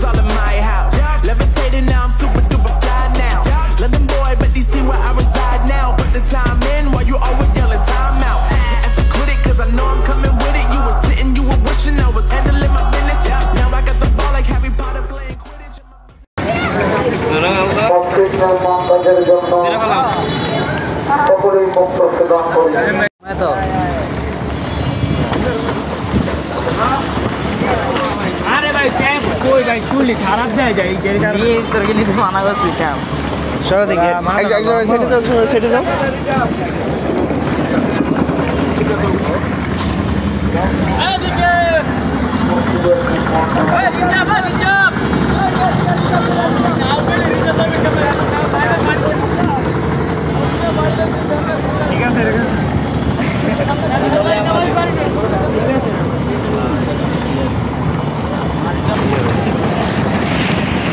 was all in my house. Levitating now, I'm super duper fly now. London boy, but DC where I reside now. Put the time in while you always yelling time out. And for quit it, cause I know I'm coming with it. You were sitting, you were wishing I was handling my business. Now I got the ball like Harry Potter playing Quidditch. अरे भाई cab कोई भाई चूली खराब जाए जाए ये इस तरह के लिए माना गया स्विच है चलो देखिए एक सेट जाओ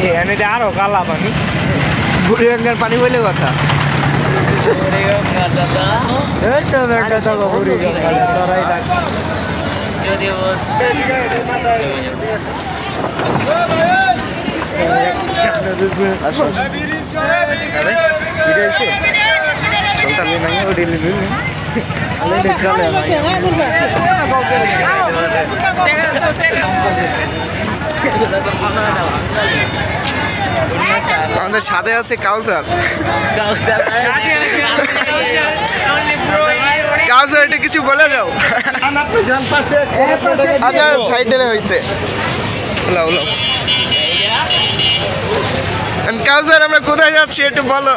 এখানে আরো কালা পানি বুড়িগঙ্গার পানি বলে কথা আমাদের সাথে আছে কাউসার কাউসার এটা কিছু বলে যাও আচ্ছা সাইড দিলে হয়েছে কাউসার আমরা কোথায় যাচ্ছি একটু বলো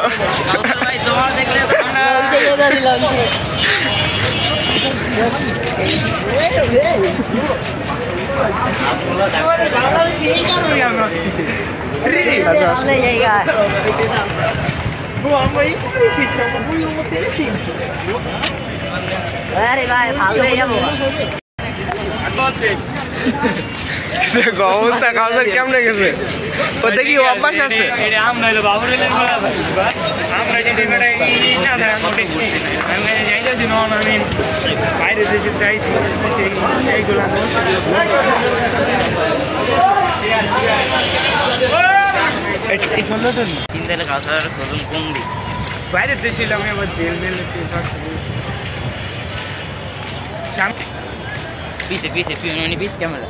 অবস্থা কাউসার কেমন গেছে ওতে কি অভ্যাস আছে বাইরের দেশে এলাম আবার জেল মেল পিছে পিছে পিস ক্যামেরা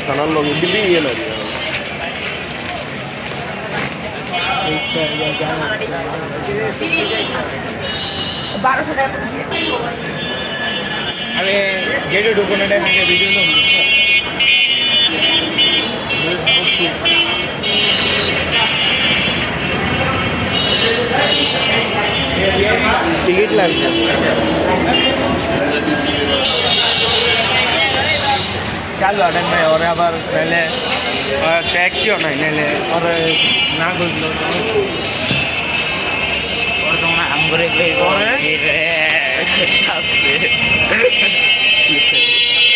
থানার লোক দিল্লি ইয়ে লাগে अरे गेटे ढुकने टाइम में वीडियो तो टिकट लगता चालू अटन में और अबार पहले टैग क्यों नहीं ले और ना कुछ लो और तो ना हम करे और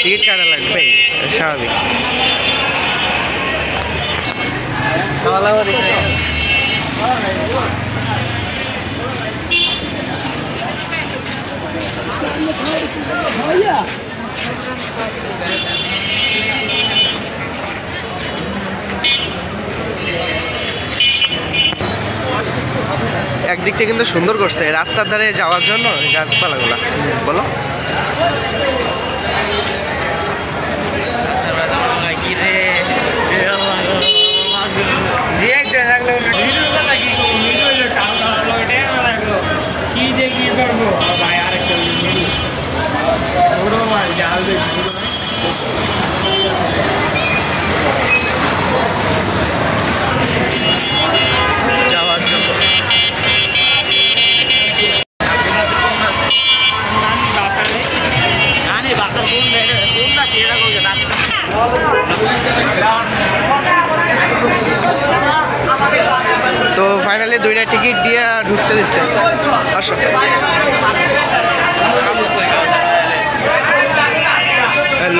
টিকিট কাটা লাগবে স্বাভাবিক একদিকটা কিন্তু সুন্দর করছে রাস্তার ধারে যাওয়ার জন্য গাছপালাগুলা বলো যাওয়ার জন্য তো ফাইনালি দুইটা টিকিট দিয়ে ঢুকতে দিচ্ছে আসো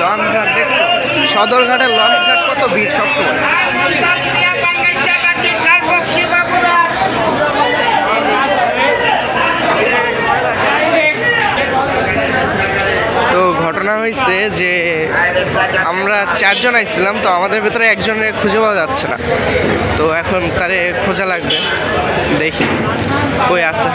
লঞ্চ ঘাট দেখছো সদরঘাটের লঞ্চ ঘাট কত ভিড় সবসময় তো ঘটনা ঘটনা হয়েছে যে আমরা 4 জন আইছিলাম, তো আমাদের ভেতরে একজনের খুঁজে পাওয়া যাচ্ছে না, তো এখন তারে খোঁজা লাগবে, দেখি কই আছে।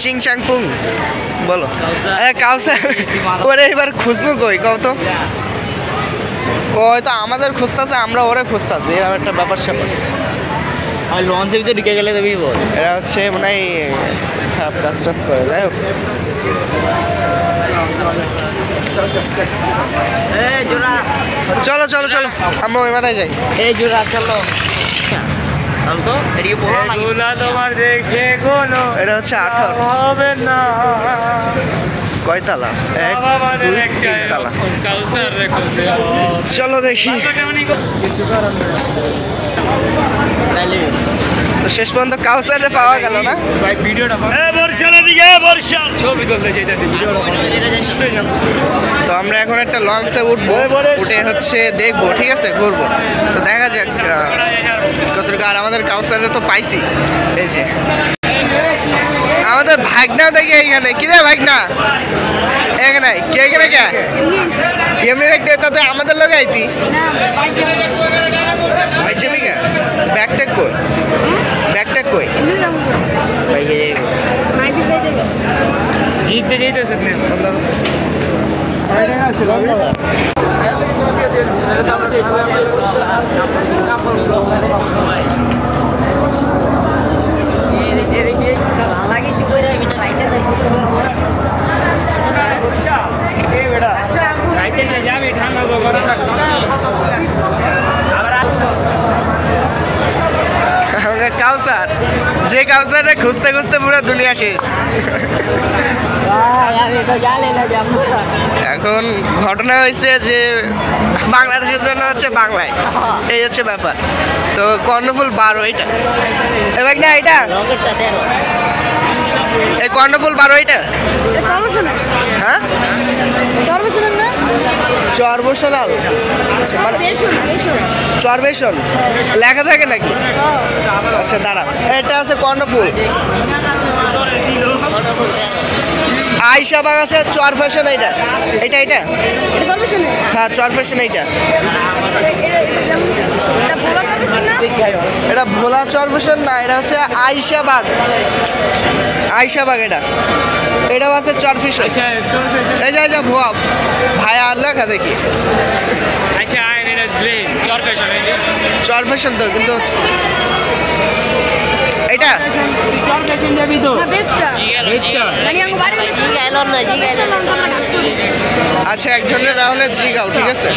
চিং চাং পুং বলো। কাউসার ওরে এবার খুঁজবো কই কও তো? ওই তো আমাদের খুঁজতেছে, আমরা ওরে খুঁজতেছি, এরকম একটা ব্যাপার স্যাপার। আর লঞ্চের ভিতরে ঢুকে গেলে তুমি বল, এরা হচ্ছে মনে হয় খারাপ কাজ টাজ করে, যাই হোক। চলো চলো চলো, আমরা ওই মাথায় যাই। এই জোড়া চলো। আমি তো এদিকে বড় লাগে তোমার দেখে কোনো এটা হচ্ছে 18 হবে না। কয়তালা? 1 2 3 তালা। কাউসার রেখো চলো দেখি। তাহলে তো শেষ পর্যন্ত কাউসারে পাওয়া গেল না। ভাই ভিডিওটা বর্ষার দিকে বর্ষার ছবি তুলতে চাইতেছি, ভিডিওটা। তো আমরা এখন একটা লঞ্চে উঠবো, উঠে হচ্ছে দেখবো, ঠিক আছে, ঘুরবো। তো দেখা যাক কতটুকু। আর আমাদের কাউসারে তো পাইছি, এই যে আমাদের ভাগনাও দেখি এইখানে। কি রে ভাগনা এখানে কে এখানে কে এমনি দেখতে তো আমাদের লোক আইতি ভাইছিলি কে? ব্যাগটা কই? ব্যাগটা কই? জিততে যেতেছে কাউসার, যে কাউসারে খুঁজতে খুঁজতে পুরো দুনিয়া শেষ। এখন ঘটনা হয়েছে যে বাংলাদেশের জন্য হচ্ছে বাংলায়, এই হচ্ছে ব্যাপার। তো কর্ণফুল 12 এটা এবার না, এটা এই কর্ণফুল 12 এটা। হ্যাঁ চর্বসনাল মানে চরবেশন লেখা থাকে নাকি? আচ্ছা দাঁড়া, এটা আছে কর্ণফুল। আইসাবাগ আছে চর ফ্যাশন, এইটা এটা এটা হ্যাঁ চর ফ্যাশন এইটা। এটা ভোলা চর ফ্যাশন না, এটা হচ্ছে আইসাবাগ। আইসাবাগ এটা, এটাও আছে চর ফ্যাশন। এই যা ভুয়া ভাই আর লেখা দেখি। আচ্ছা এটা চর ফ্যাশন, চর ফ্যাশন তো, কিন্তু এটা চর ফ্যাশন যাবি তো। আচ্ছা একজনের না হলে জিগাও, ঠিক আছে,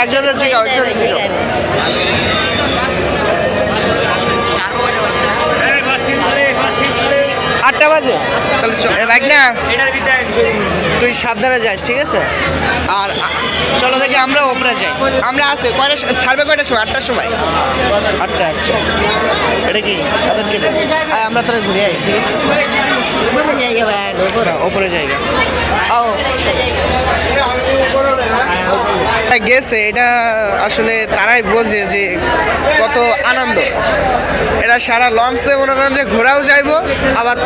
একজনের জিগাও, একজনের জিগাও। 8টা বাজে তাহলে ভাই না, তুই সাবধানে যাস, ঠিক আছে। আর চলো দেখি আমরা ওপরে যাই। আমরা আছে কয়টা ছাড়বে, কয়টার সময়? 8টার সময়। 8টা, আচ্ছা এটা কি তাদেরকে আমরা তারা ঘুরে যাই, ঠিক আছে, ওপরে জায়গা। ও গেছে, এটা আসলে তারাই বোঝে যে কত আনন্দ। এরা সারা লঞ্চে মনে করেন যে ঘোরাও যাইবো, আবার